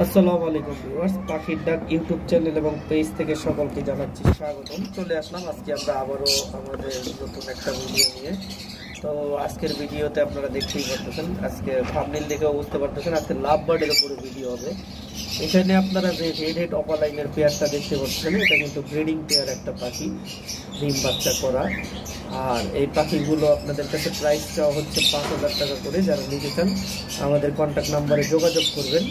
আসসালামু আলাইকুম ভিউয়ার্স, পাখির ডাক ইউটিউব চ্যানেল এবং পেজ থেকে সকলকে জানাচ্ছি স্বাগতম। চলে আসলাম আজকে আমরা আবারও আমাদের নতুন একটা ভিডিও নিয়ে। তো আজকের ভিডিওতে আপনারা দেখতেই পারতেছেন, আজকে থাম্বনেল দেখেও বুঝতে পারতেছেন আজকে লাভ বার্ডের উপরে ভিডিও হবে। এখানে আপনারা যে রেড হেড অপালাইনের পেয়ারটা দেখতে পাচ্ছেন, এটা কিন্তু ব্রিডিং পেয়ার একটা পাখি, ডিম বাচ্চা করা। আর এই পাখিগুলো আপনাদের কাছে প্রাইস চাওয়া হচ্ছে 5,000 টাকা করে। যারা নিতে চান আমাদের কন্ট্যাক্ট নাম্বারে যোগাযোগ করবেন।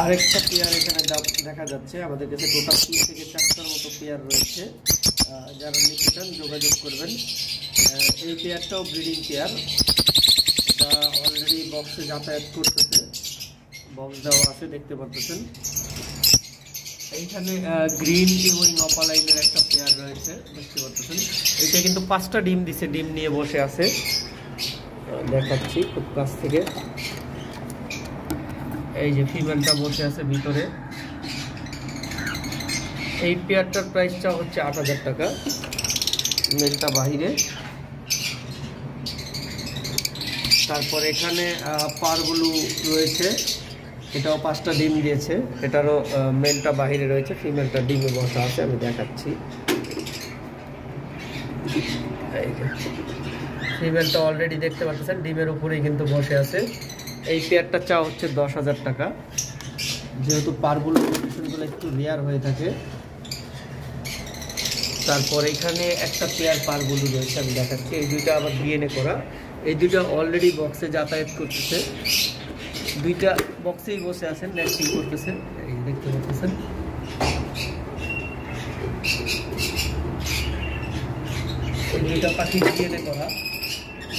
আরেকটা পেয়ার এখানে দেখা যাচ্ছে, আমাদের কাছে টোটাল 3 থেকে 4টার মতো পেয়ার রয়েছে। যারা নিতে চান যোগাযোগ করবেন। এই পেয়ারটাও ব্রিডিং পেয়ার, এটা অলরেডি বক্সে যাতায়াত করতেছে, বক্স দেওয়া আছে দেখতে পাচ্ছেন। এইখানে গ্রিন ইউইং অপালাইনের একটা পেয়ার রয়েছে দেখতে পাচ্ছেন। এটা কিন্তু 5টা ডিম দিছে, ডিম নিয়ে বসে আছে, দেখাচ্ছি খুব কাছ থেকে। এই যে ফিমেলটা বসে আছে ভিতরে। এই পেয়ারটার প্রাইসটা হচ্ছে 8,000 টাকা, মেলটা বাহিরে। তারপর এখানে পারগুলো রয়েছে, এটাও 5টা ডিম দিয়েছে, এটারও মেলটা বাহিরে রয়েছে, ফিমেলটা ডিমে বসা আছে, আমি দেখাচ্ছি। এই যে ফিমেলটা অলরেডি দেখতে পাচ্ছেন ডিমের উপরেই কিন্তু বসে আছে। এই পেয়ারটা চা হচ্ছে 10,000 টাকা, যেহেতু পারগুলো একটু রেয়ার হয়ে থাকে। তারপর এখানে একটা পেয়ার পারগুলো রয়েছে, আমি দেখাচ্ছি। এই দুইটা আবার ডিএনএ করা, এই দুইটা অলরেডি বক্সে যাতায়াত করতেছে, দুইটা বক্সেই বসে আছেন, নেস্টিং করতেছেন, এই দেখতে পাচ্ছেন। এই দুইটা পাখি ডিএনএ করা,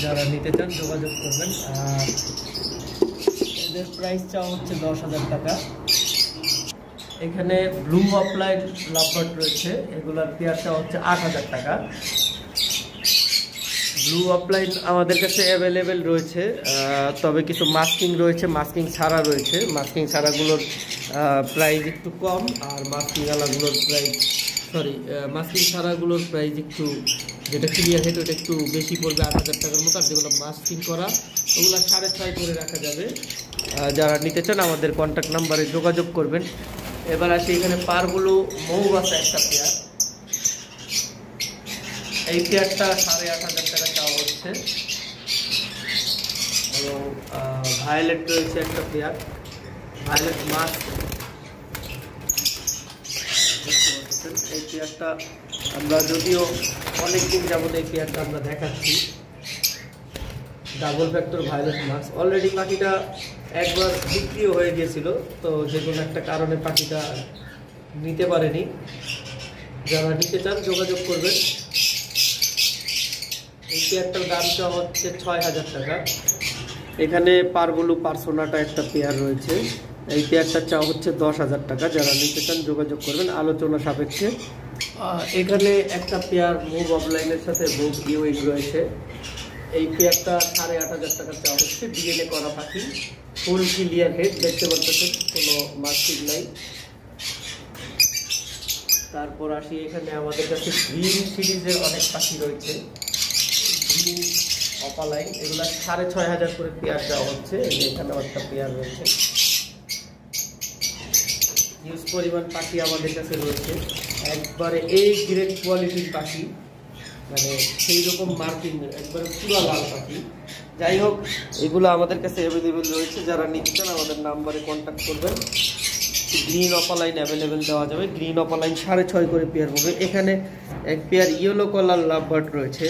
যারা নিতে চান যোগাযোগ করবেন। আর এদের প্রাইস চাওয়া হচ্ছে 10,000 টাকা। এখানে ব্লু অফলাইন লাভবার্ড রয়েছে, এগুলার পেয়ারটা হচ্ছে 8,000 টাকা। ব্লু অফলাইন আমাদের কাছে অ্যাভেলেবেল রয়েছে, তবে কিছু মাস্কিং রয়েছে, মাস্কিং ছাড়া রয়েছে। মাস্কিং ছাড়াগুলোর প্রাইস একটু কম, আর মাস্কিংওয়ালাগুলোর প্রাইস মাস্কিং ছাড়াগুলোর প্রাইস একটু, যেটা ক্লিয়ার হেড ওটা একটু বেশি পড়বে, 8,000 টাকার মতো। আর যেগুলো মাস্কিং করা ওগুলো 6.5 করে রাখা যাবে। যারা নিতে চান আমাদের কন্ট্যাক্ট নাম্বারে যোগাযোগ করবেন। এবার আসি এখানে পারগুলো মৌবাসা একটা পেয়ার, এই পেয়ারটা 8,500 টাকা চাওয়া হচ্ছে। এবং ভায়োলেট রয়েছে একটা পেয়ার, ভায়োলেট মাছ, এই পেয়ারটা আমরা যদিও অনেকদিন যাবত এই পেয়ারটা আমরা দেখাচ্ছি। ডাবল ফ্যাক্টর ভায়োলেট মাছ, অলরেডি পাখিটা একবার বিক্রিও হয়ে গিয়েছিল, তো যে কোনো একটা কারণে পাখিটা নিতে পারেনি। যারা নিতে চান যোগাযোগ করবেন। এই পেয়ারটার দামটা হচ্ছে 6,000 টাকা। এখানে পারগুলো পার্সোনাটা একটা পেয়ার রয়েছে, এই পেয়ারটা চাওয়া হচ্ছে 10,000 টাকা। যারা নিতে চান যোগাযোগ করবেন আলোচনা সাপেক্ষে। এখানে একটা পেয়ার মুভ অফলাইনের সাথে মুভ ইউইং রয়েছে, এই পেয়ারটা 8,500 টাকা চাওয়া হচ্ছে। ডিএনএ করা পাখি, ফুল ক্লিয়ার হেড দেখতে পাচ্ছেন, কোনো মার্কিং নাই। তারপর আসি এখানে আমাদের কাছে গ্রিন সিরিজের অনেক পাখি রয়েছে, গ্রিন অপালাইন, এগুলো 6,500 করে পেয়ার দেওয়া হচ্ছে। এখানেও একটা পেয়ার রয়েছে, হিউজ পরিমাণ পাখি আমাদের কাছে রয়েছে, একবারে এই গ্রেড কোয়ালিটির পাখি, মানে সেই রকম মার্কিং, একবারে পুরো লাল পাখি। যাই হোক, এগুলো আমাদের কাছে অ্যাভেলেবেল রয়েছে, যারা নিতে চান আমাদের নাম্বারে কন্ট্যাক্ট করবেন। গ্রিন অপালাইন অ্যাভেলেবেল দেওয়া যাবে, গ্রিন অপালাইন 6.5 করে পেয়ার হবে। এখানে এক পেয়ার ইয়েলো কলার লাভবার্ড রয়েছে,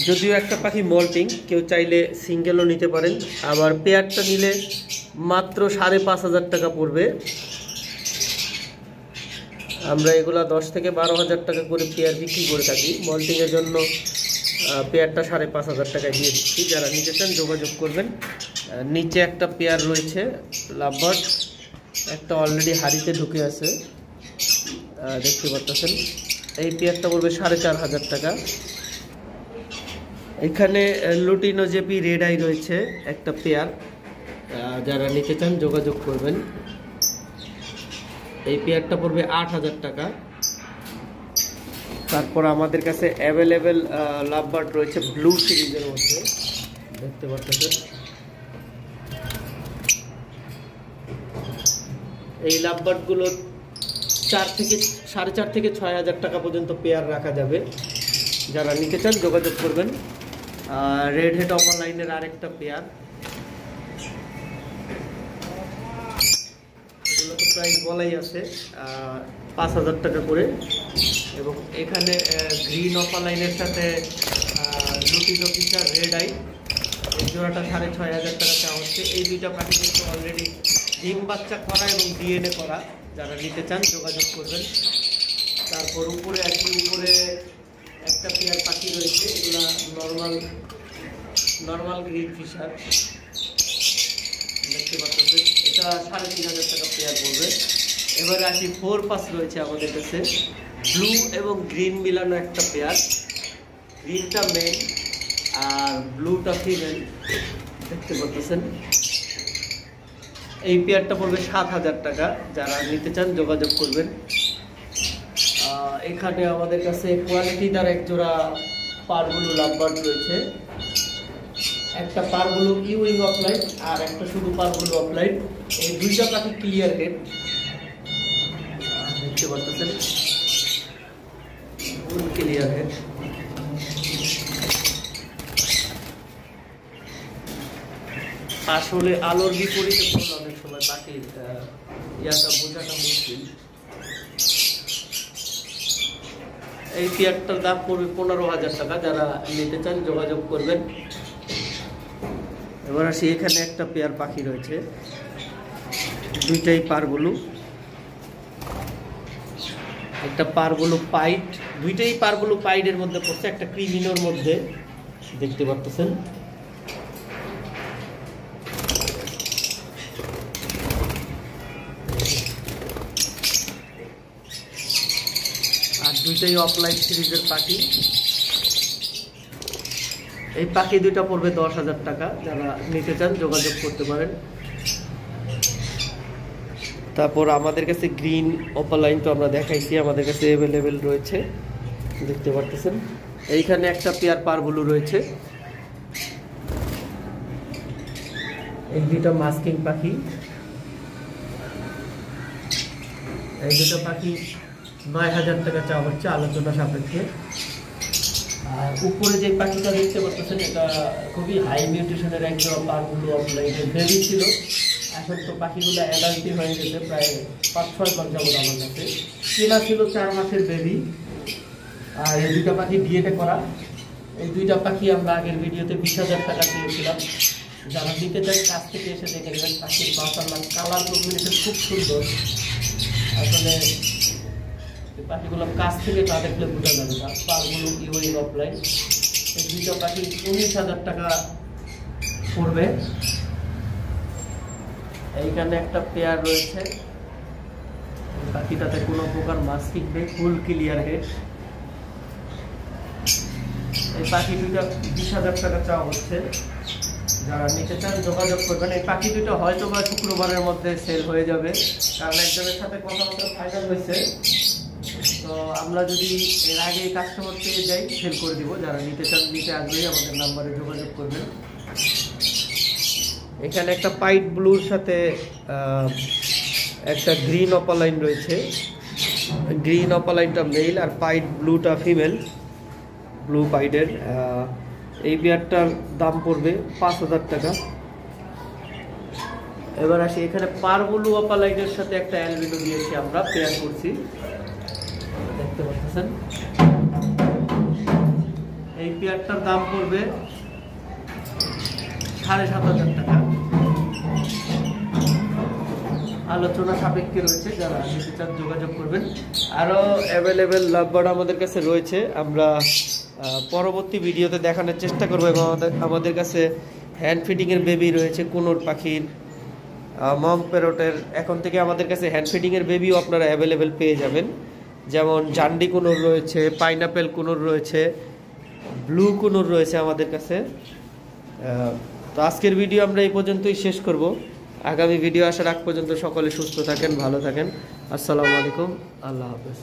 যদিও একটা পাখি মল্টিং, কেউ চাইলে সিঙ্গেলও নিতে পারেন। আবার পেয়ারটা নিলে মাত্র 5,500 টাকা পড়বে। আমরা এগুলা 10 থেকে 12,000 টাকা করে পেয়ার বিক্রি করে থাকি। মল্টিংয়ের জন্য পেয়ারটা 5,500 টাকায় দিয়ে দিচ্ছি। যারা নিতে চান যোগাযোগ করবেন। নিচে একটা পেয়ার রয়েছে লাভবার্ড, একটা অলরেডি হাড়িতে ঢুকে আছে, দেখতে পাচ্ছেন। এই পেয়ারটা পড়বে 4,500 টাকা। এখানে লুটিনো জেপি রেড আই রয়েছে একটা পেয়ার, যারা নিতে চান যোগাযোগ করবেন। এই পেয়ারটা পড়বে 8,000 টাকা। তারপর আমাদের কাছে অ্যাভেলেবেল লাভবার্ড রয়েছে ব্লু সিরিজের মধ্যে, দেখতে পাচ্ছেন। এই লাভবার্ডগুলো 4,500 থেকে 6,000 টাকা পর্যন্ত পেয়ার রাখা যাবে। যারা নিতে চান যোগাযোগ করবেন। রেড হেড অফলাইনের আরেকটা পেয়ার, এগুলো তো প্রাইস বলাই আছে 5,000 টাকা করে। এবং এখানে গ্রিন অফলাইনের সাথে লুটিন অফিসার রেড আই, এই জোড়াটা 6,500 টাকা চাওয়া হচ্ছে। এই দুইটা পাখি কিন্তু অলরেডি ডিম বাচ্চা করা এবং ডিএনএ করা। যারা নিতে চান যোগাযোগ করবেন। তারপর উপরে উপরে একটা পেয়ার পাখি রয়েছে, এগুলা নর্মাল গ্রিন ফিশার দেখতে পাচ্ছেন, এটা 3,500 টাকা পেয়ার পড়বে। এবারে আসি 4 পাস রয়েছে আমাদের কাছে, ব্লু এবং গ্রিন মিলানো একটা পেয়ার। গ্রিনটা মেল আর ব্লুটা ফিমেল দেখতে পাচ্ছেন। এই পেয়ারটা পড়বে 7,000 টাকা। যারা নিতে চান যোগাযোগ করবেন। এখানে আমাদের কাছে কোয়ালিটিদার এক জোড়া পারগুলো লাভবার্ড রয়েছে, একটা পারগুলো ইউইং অফলাইন আর একটা শুধু পারগুলো অফলাইন। এই দুইটা পাখি ক্লিয়ার হেড দেখতে পাচ্ছেন, ফুল ক্লিয়ার হেড। আসলে আলোর বিপরীতে পড়লে অনেক সময় পাখির ইয়াটা বোঝাটা মুশকিল। এই পেয়ারটার দাম পড়বে 15,000 টাকা। যারা নিতে চান যোগাযোগ করবেন। এবার আসি, এখানে একটা পেয়ার পাখি রয়েছে, দুইটাই পারগুলো, একটা পারগুলো পাইট, দুইটাই পারগুলো পাইডের মধ্যে পড়ছে, একটা ক্রিমিনোর মধ্যে দেখতে পাচ্ছেন। আর দুইটাই অফলাইন সিরিজের পাখি। এই পাখি দুইটা পড়বে 10,000 টাকা। যারা নিতে চান যোগাযোগ করতে পারেন। তারপর আমাদের কাছে গ্রিন অফলাইন তো আমরা দেখাইছি, আমাদের কাছে অ্যাভেলেবেল রয়েছে দেখতে পাচ্ছেন। এইখানে একটা পেয়ার পারগুলো রয়েছে, এই দুইটা মাস্কিং পাখি। এই দুটো পাখি 9,000 টাকা চাওয়া হচ্ছে আলোচনা সাপেক্ষে। আর উপরে যে পাখিটা দেখতে পাচ্ছেন, এটা খুবই হাই নিউট্রিশনের একজন পারগুলো অফলাইনের বেবি ছিল। এখন তো পাখিগুলো অ্যাডাল্টি হয়ে গেছে, প্রায় 5-6 মাস যাবত আমার কাছে। কেনা ছিল 4 মাসের বেবি। আর এই দুইটা পাখি ডিএনএ করা। এই দুইটা পাখি আমরা আগের ভিডিওতে 20,000 টাকা দিয়েছিলাম। যারা নিতে চান কাছ থেকে এসে দেখে নেবেন। পাখির মাশাআল্লাহ কালার কম্বিনেশন খুব সুন্দর। আসলে পাখিগুলো কাছ থেকে না দেখলে বোঝা যাবে না। পারগুলো ইউইং অফলাইন। এই দুইটা পাখি 19,000 টাকা পড়বে। এইখানে একটা পেয়ার রয়েছে, পাখিটাতে কোনো প্রকার মাস্কিং নেই, ফুল ক্লিয়ার হেড। এই পাখি দুইটা 20,000 টাকা চাওয়া হচ্ছে। যারা নিতে চান যোগাযোগ করবেন। এই পাখি দুটো হয়তো বা শুক্রবারের মধ্যে সেল হয়ে যাবে, কারণ একজনের সাথে কথাবার্তা ফাইনাল হয়েছে। তো আমরা যদি এর আগে কাস্টমার পেয়ে যাই সেল করে দিব। যারা নিতে চান, নিতে আগ্রহী, আমাদের নাম্বারে যোগাযোগ করবেন। এখানে একটা পাইট ব্লুর সাথে একটা গ্রিন অপালাইন রয়েছে। গ্রিন অপালাইনটা মেল আর পাইট ব্লুটা ফিমেল, ব্লু পাইডের। এই পেয়ারটার দাম পড়বে 5,000 টাকা। এবার আসি, এখানে পারগুলো অপালাইনের সাথে একটা অ্যালবিনো দিয়েছি আমরা, পেয়ার করছি দেখতে পাচ্ছেন। এই পেয়ারটার দাম পড়বে 7,500 টাকা। আলোচনা সাপেক্ষে রয়েছে। যারা নিতে চান যোগাযোগ করবেন। আরও অ্যাভেলেবেল লাভবার্ড আমাদের কাছে রয়েছে, আমরা পরবর্তী ভিডিওতে দেখানোর চেষ্টা করবো। এবং আমাদের কাছে হ্যান্ড ফিডিংয়ের বেবি রয়েছে, কুনুর পাখির, মম প্যারটের। এখন থেকে আমাদের কাছে হ্যান্ড ফিডিংয়ের বেবিও আপনারা অ্যাভেলেবেল পেয়ে যাবেন। যেমন জান্ডি কুনুর রয়েছে, পাইনাপেল কুনুর রয়েছে, ব্লু কুনুর রয়েছে আমাদের কাছে। তো আজকের ভিডিও আমরা এই পর্যন্তই শেষ করব। আগামী ভিডিও আসার আগ পর্যন্ত সকলে সুস্থ থাকেন, ভালো থাকেন। আসসালামু আলাইকুম, আল্লাহ হাফেজ।